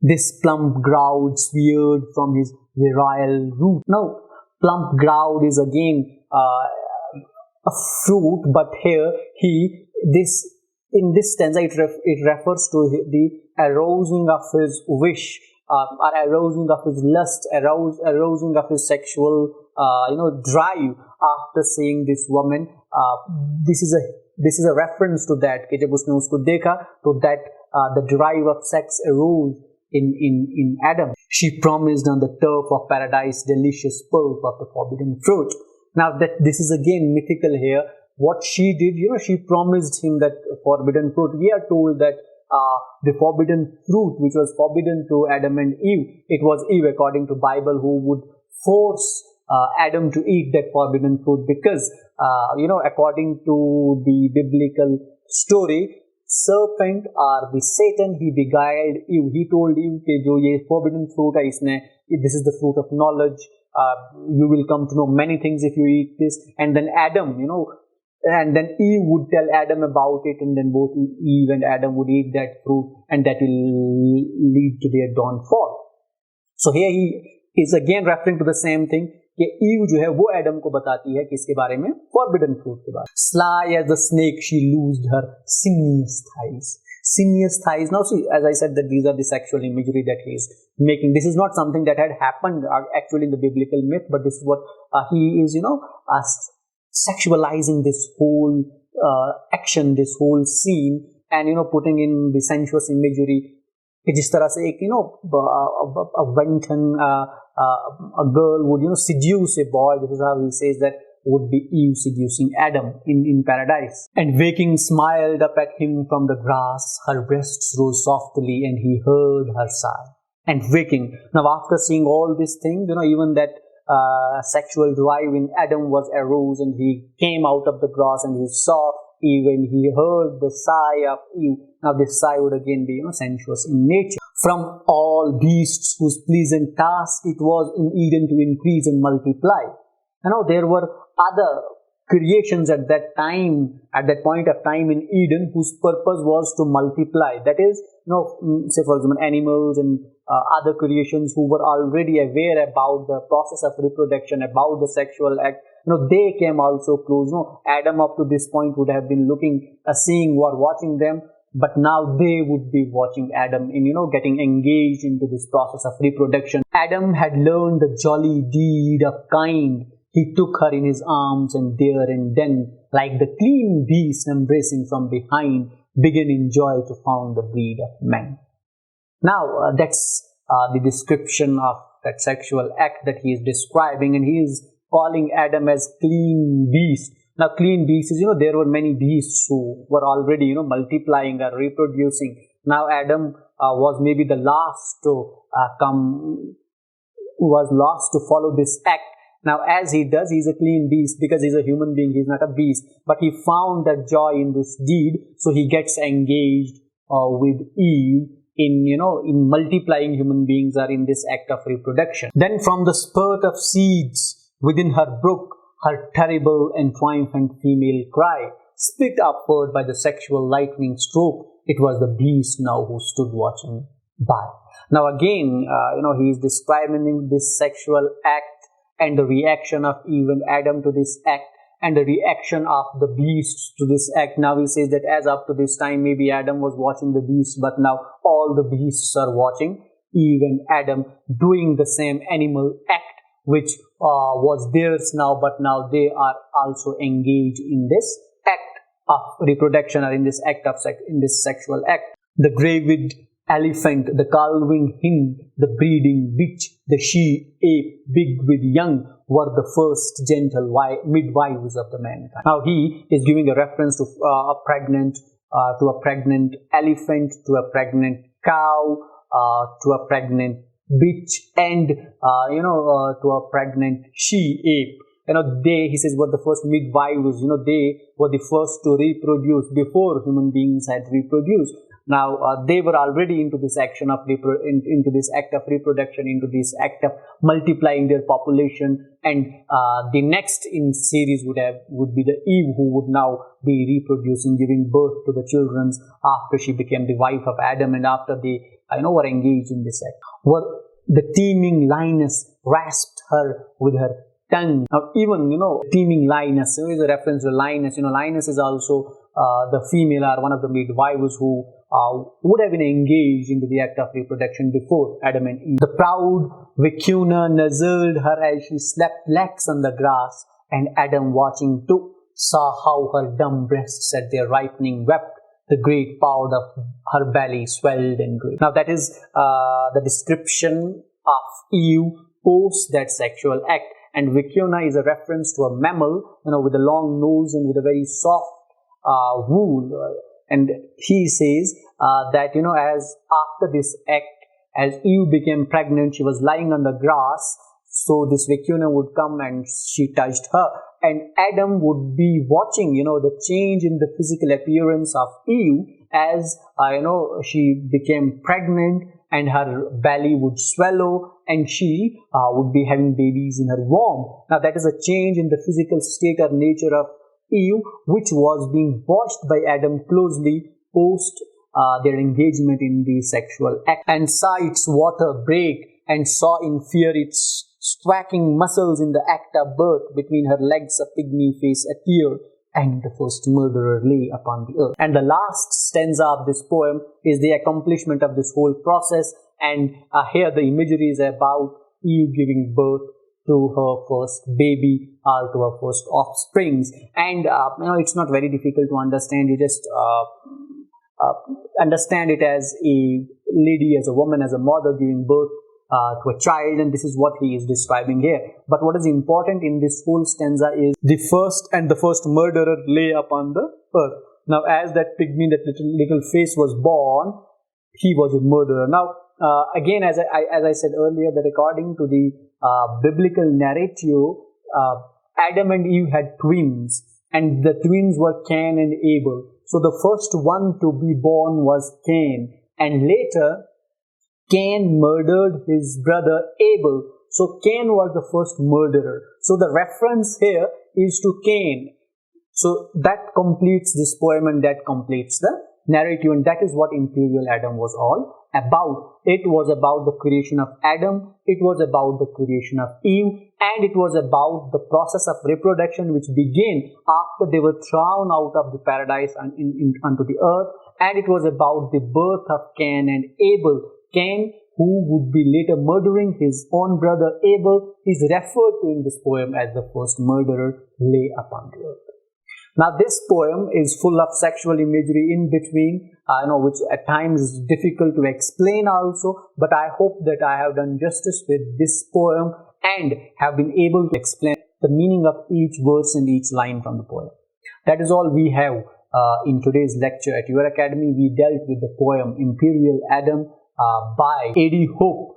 This plump ground smeared from his virile root. Now, plump ground is again a fruit, but here in this stanza it refers to the arousing of his wish, or arousing of his lust, arousing of his sexual drive after seeing this woman. This is a reference to that कि जब उसने उसको देखा तो that the drive of sex arose in Adam. She promised on the turf of paradise delicious pulp of the forbidden fruit. Now that this is again mythical here. What she did, she promised him that forbidden fruit. We are told that the forbidden fruit, which was forbidden to Adam and Eve, it was Eve, according to Bible, who would force Adam to eat that forbidden fruit because, according to the biblical story, serpent or the Satan, he beguiled Eve. He told Eve that jo ye forbidden fruit hai isme, this is the fruit of knowledge. You will come to know many things if you eat this. And then Adam, and then Eve would tell Adam about it, and then both Eve and Adam would eat that fruit, and that will lead to their downfall. So here he is again referring to the same thing कि Eve जो है वो Adam को बताती है किसके बारे में, forbidden fruit के बारे में. Sly as the snake, she loosed her sinuous thighs. Sinuous thighs. Now see, as I said, that these are the sexual imagery that he is making. This is not something that had happened actually in the biblical myth, but this is what he is, sexualizing this whole action, this whole scene, and putting in the sensuous imagery. जिस तरह से एक a wanton a girl would seduce a boy. This is how he says that would be Eve seducing Adam in paradise. And waking smiled up at him from the grass. Her breasts rose softly, and he heard her sigh. And waking. Now after seeing all these things, even that sexual drive in Adam was arose, and he came out of the grass and he saw Eve, and he heard the sigh of Eve. Now this sigh would again be sensuous in nature. From all beasts whose pleasant task it was in Eden to increase and multiply. There were other creations at that point of time in Eden whose purpose was to multiply. That is, say for example animals and other creations who were already aware about the process of reproduction, about the sexual act. They came also close. Adam up to this point would have been looking, seeing or watching them, but now they would be watching Adam in, getting engaged into this process of reproduction. Adam had learned the jolly deed of kind. He took her in his arms, and there and then, like the clean beast embracing from behind, began in joy to found the breed of men. Now, that's the description of that sexual act that he is describing, and he is calling Adam as clean beast. Now, clean beasts is, there were many beasts who were already, multiplying or reproducing. Now, Adam was maybe the last to follow this act. Now, as he does, he's a clean beast because he's a human being, he's not a beast. But he found that joy in this deed, so he gets engaged with Eve in multiplying human beings or in this act of reproduction. Then from the spurt of seeds within her brook, her terrible and triumphant female cry, spit upward by the sexual lightning stroke, it was the beast now who stood watching by. Now again, he is describing this sexual act and the reaction of Eve and Adam to this act, and the reaction of the beasts to this act. Now he says that as up to this time, maybe Adam was watching the beasts, but now all the beasts are watching Eve and Adam doing the same animal act, which was theirs now, but now they are also engaged in this act of reproduction, or in this act of in this sexual act. The graved elephant, the calving hind, the breeding bitch, the she-ape, big with young, were the first gentle midwives of the mankind. Now he is giving a reference to a pregnant elephant, to a pregnant cow, to a pregnant bitch, and to a pregnant she-ape. They, he says, were the first midwives. They were the first to reproduce before human beings had reproduced. Now they were already into this action of into this act of reproduction, into this act of multiplying their population, and the next in series would be the Eve, who would now be reproducing, giving birth to the children after she became the wife of Adam, and after they were engaged in this act. Well, the teeming lioness rasped her with her tongue. Now, even teeming lioness is a reference to lioness. Lioness is also the female or one of the midwives who would have been engaged into the act of reproduction before Adam and Eve. The proud Vicuna nuzzled her as she slept lax on the grass, and Adam, watching too, saw how her dumb breasts at their ripening wept. The great part of her belly swelled and grew. Now that is the description of Eve post that sexual act. And Vicuna is a reference to a mammal, with a long nose and with a very soft wool. And he says that, as after this act, as Eve became pregnant, she was lying on the grass. So this Vicuna would come and she touched her. And Adam would be watching, the change in the physical appearance of Eve as, she became pregnant, and her belly would swallow, and she would be having babies in her womb. Now that is a change in the physical state or nature of Eve, which was being watched by Adam closely post their engagement in the sexual act, and saw its water break, and saw in fear its swacking muscles in the act of birth. Between her legs a pygmy face appeared, and the first murderer lay upon the earth. And the last stanza of this poem is the accomplishment of this whole process, and here the imagery is about Eve giving birth to her first baby or to her first offsprings. And it's not very difficult to understand. You just understand it as a lady, as a woman, as a mother giving birth to a child, and this is what he is describing here. But what is important in this whole stanza is the first murderer lay upon the earth. Now, as that pygmy, that little face was born, he was a murderer. Now, again, as I said earlier, that according to the biblical narrative, Adam and Eve had twins, and the twins were Cain and Abel. So the first one to be born was Cain, and later Cain murdered his brother Abel. So Cain was the first murderer. So the reference here is to Cain. So that completes this poem, and that completes the narrative, and that is what Imperial Adam was all about. It was about the creation of Adam, it was about the creation of Eve, and it was about the process of reproduction which began after they were thrown out of the paradise onto the earth, and it was about the birth of Cain and Abel. Cain, who would be later murdering his own brother Abel, is referred to in this poem as the first murderer lay upon the earth. Now this poem is full of sexual imagery in between, which at times is difficult to explain also, but I hope that I have done justice with this poem and have been able to explain the meaning of each verse and each line from the poem. That is all we have in today's lecture at your academy. We dealt with the poem Imperial Adam by A.D. Hope.